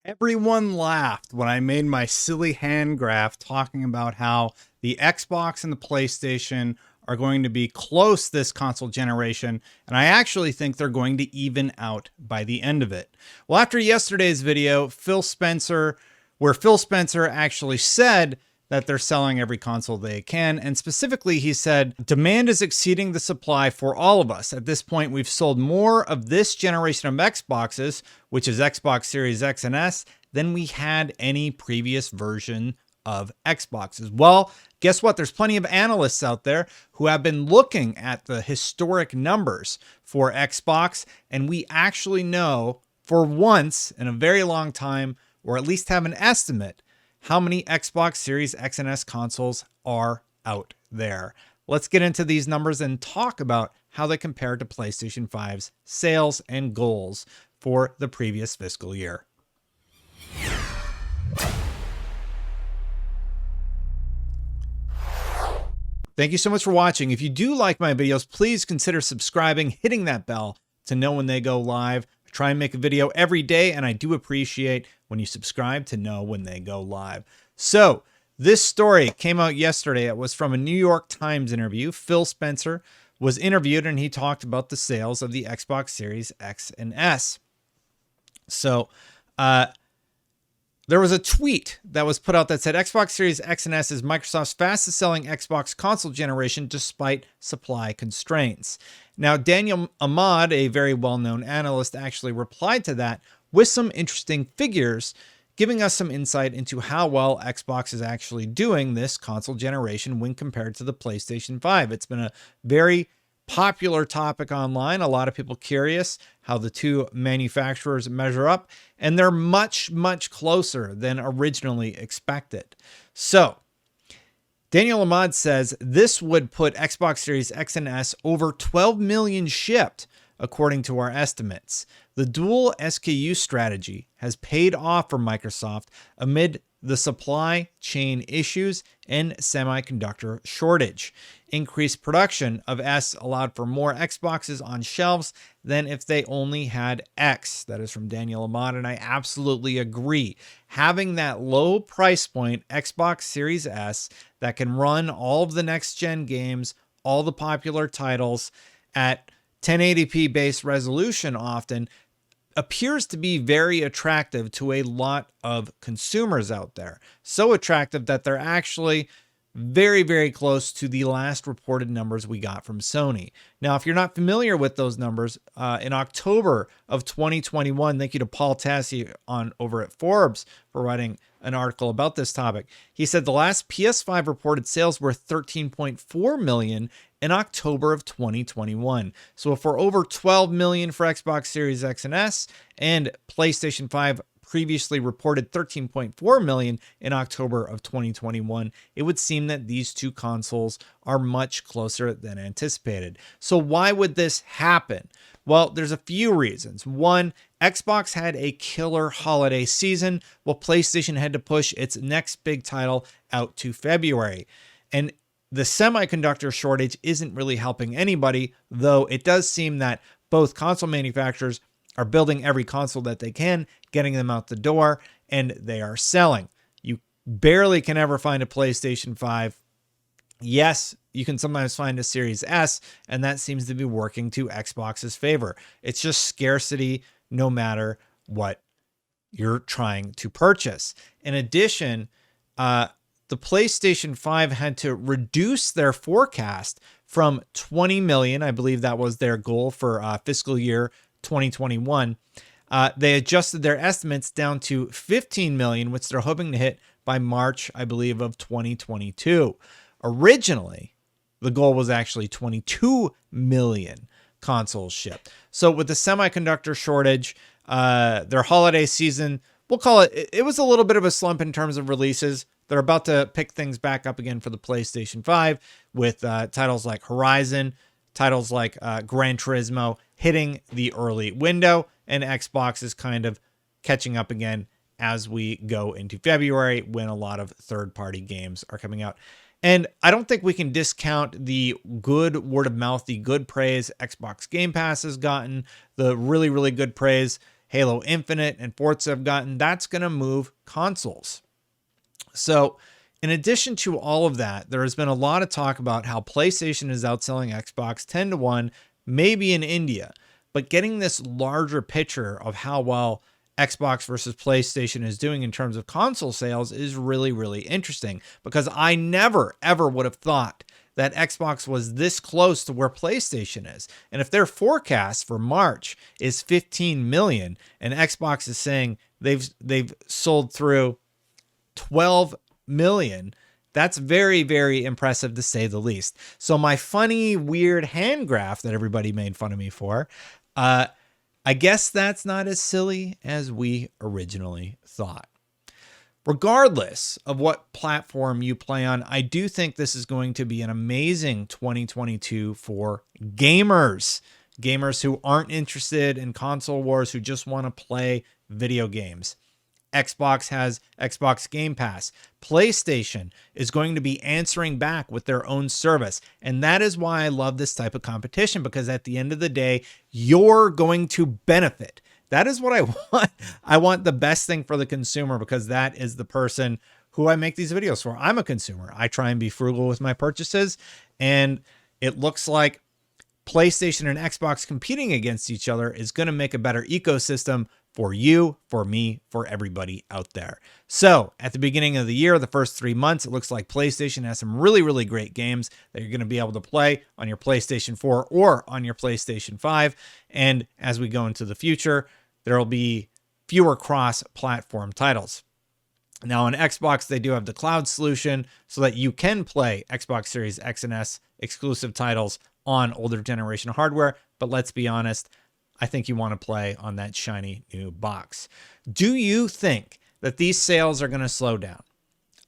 Everyone laughed when I made my silly hand graph talking about how the Xbox and the PlayStation are going to be close this console generation, and I actually think they're going to even out by the end of it. Well, after yesterday's video, where Phil Spencer actually said that they're selling every console they can. And specifically, he said, demand is exceeding the supply for all of us. At this point, we've sold more of this generation of Xboxes, which is Xbox Series X and S, than we had any previous version of Xboxes. Well, guess what? There's plenty of analysts out there who have been looking at the historic numbers for Xbox, and we actually know for once in a very long time, or at least have an estimate, how many Xbox Series X and S consoles are out there. Let's get into these numbers and talk about how they compare to PlayStation 5's sales and goals for the previous fiscal year. Thank you so much for watching. If you do like my videos, please consider subscribing, hitting that bell to know when they go live. I try and make a video every day, and I do appreciate when you subscribe to know when they go live. So this story came out yesterday. It was from a New York Times interview. Phil Spencer was interviewed, and he talked about the sales of the Xbox Series X and S. So there was a tweet that was put out that said Xbox Series X and S is Microsoft's fastest selling Xbox console generation despite supply constraints. Now, Daniel Ahmad, a very well-known analyst, actually replied to that with some interesting figures, giving us some insight into how well Xbox is actually doing this console generation when compared to the PlayStation 5. It's been a very popular topic online. A lot of people curious how the two manufacturers measure up, and they're much, much closer than originally expected. So Daniel Ahmad says this would put Xbox Series X and S over 12 million shipped, according to our estimates. The dual SKU strategy has paid off for Microsoft amid the supply chain issues and semiconductor shortage. Increased production of S allowed for more Xboxes on shelves than if they only had X. That is from Daniel Ahmad, and I absolutely agree. Having that low price point Xbox Series S that can run all of the next-gen games, all the popular titles at 1080p base resolution often appears to be very attractive to a lot of consumers out there. So attractive that they're actually very, very close to the last reported numbers we got from Sony. Now, if you're not familiar with those numbers, in October of 2021, thank you to Paul Tassi over at Forbes for writing an article about this topic. He said the last PS5 reported sales were 13.4 million in October of 2021. So if we're over 12 million for Xbox Series X and S, and PlayStation 5 previously reported 13.4 million in October of 2021, it would seem that these two consoles are much closer than anticipated. So why would this happen? Well, there's a few reasons. One, Xbox had a killer holiday season, while PlayStation had to push its next big title out to February. And the semiconductor shortage isn't really helping anybody, though it does seem that both console manufacturers are building every console that they can, getting them out the door, and they are selling. You barely can ever find a PlayStation 5. Yes, you can sometimes find a Series S, and that seems to be working to Xbox's favor. It's just scarcity no matter what you're trying to purchase. In addition, the PlayStation 5 had to reduce their forecast from 20 million. I believe that was their goal for fiscal year 2021. They adjusted their estimates down to 15 million, which they're hoping to hit by March, I believe, of 2022. Originally, the goal was actually 22 million consoles shipped. So with the semiconductor shortage, their holiday season, we'll call it was a little bit of a slump in terms of releases. They're about to pick things back up again for the PlayStation 5 with titles like Horizon, titles like Gran Turismo hitting the early window, and Xbox is kind of catching up again as we go into February when a lot of third-party games are coming out. And I don't think we can discount the good word of mouth, the good praise Xbox Game Pass has gotten, the really, really good praise Halo Infinite and Forza have gotten, that's going to move consoles. So in addition to all of that, there has been a lot of talk about how PlayStation is outselling Xbox 10 to 1, maybe in India. But getting this larger picture of how well Xbox versus PlayStation is doing in terms of console sales is really, really interesting, because I never, ever would have thought that Xbox was this close to where PlayStation is. And if their forecast for March is 15 million and Xbox is saying they've sold through 12 million, that's very, very impressive to say the least. So my funny, weird hand graph that everybody made fun of me for, I guess that's not as silly as we originally thought. Regardless of what platform you play on, I do think this is going to be an amazing 2022 for gamers. Gamers who aren't interested in console wars, who just want to play video games. Xbox has Xbox Game Pass. PlayStation is going to be answering back with their own service. And that is why I love this type of competition, because at the end of the day, you're going to benefit. That is what I want. I want the best thing for the consumer, because that is the person who I make these videos for. I'm a consumer. I try and be frugal with my purchases. And it looks like PlayStation and Xbox competing against each other is going to make a better ecosystem for you, for me, for everybody out there. So at the beginning of the year, the first 3 months, it looks like PlayStation has some really, really great games that you're going to be able to play on your PlayStation 4 or on your PlayStation 5. And as we go into the future, there will be fewer cross-platform titles. Now on Xbox, they do have the cloud solution so that you can play Xbox Series X and S exclusive titles on older generation hardware. But let's be honest, I think you want to play on that shiny new box. Do you think that these sales are going to slow down?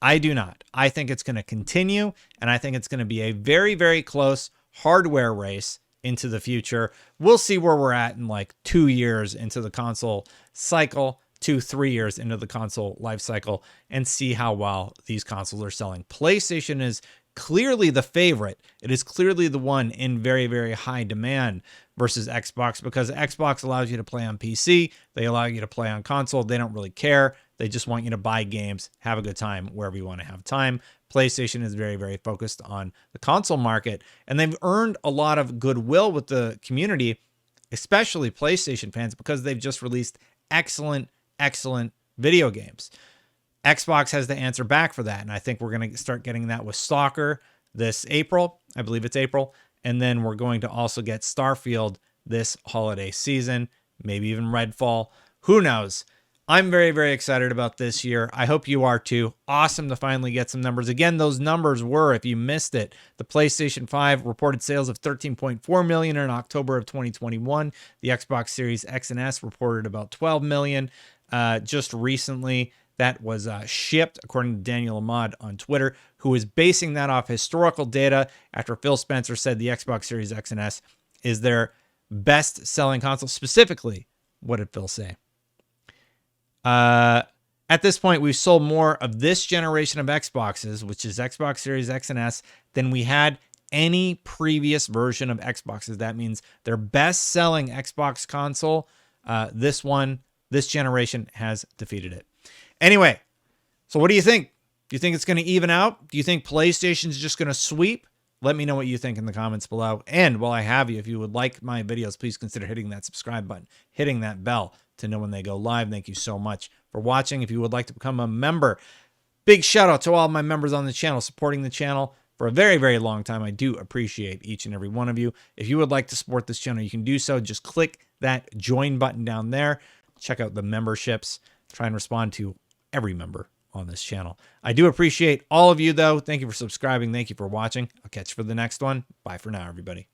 I do not. I think it's going to continue, and I think it's going to be a very, very close hardware race into the future. We'll see where we're at in like 2 years into the console cycle, 2-3 years into the console life cycle, and see how well these consoles are selling. PlayStation is clearly the favorite. It is clearly the one in very, very high demand versus Xbox, because Xbox allows you to play on PC. They allow you to play on console. They don't really care. They just want you to buy games, have a good time wherever you want to have time. PlayStation is very, very focused on the console market, and they've earned a lot of goodwill with the community, especially PlayStation fans, because they've just released excellent, excellent video games. Xbox has to answer back for that, and I think we're going to start getting that with Stalker this April. I believe it's April. And then we're going to also get Starfield this holiday season, maybe even Redfall. Who knows? I'm very, very excited about this year. I hope you are too. Awesome to finally get some numbers. Again, those numbers were, if you missed it, the PlayStation 5 reported sales of 13.4 million in October of 2021. The Xbox Series X and S reported about 12 million just recently. That was shipped, according to Daniel Ahmad on Twitter, who is basing that off historical data after Phil Spencer said the Xbox Series X and S is their best-selling console. Specifically, what did Phil say? At this point, we've sold more of this generation of Xboxes, which is Xbox Series X and S, than we had any previous version of Xboxes. That means their best-selling Xbox console, this generation has defeated it. Anyway, so what do you think? Do you think it's going to even out? Do you think PlayStation's just going to sweep? Let me know what you think in the comments below. And while I have you, if you would like my videos, please consider hitting that subscribe button, hitting that bell to know when they go live. Thank you so much for watching. If you would like to become a member, big shout out to all my members on the channel, supporting the channel for a very, very long time. I do appreciate each and every one of you. If you would like to support this channel, you can do so. Just click that join button down there. Check out the memberships. Try and respond to every member on this channel. I do appreciate all of you, though. Thank you for subscribing. Thank you for watching. I'll catch you for the next one. Bye for now, everybody.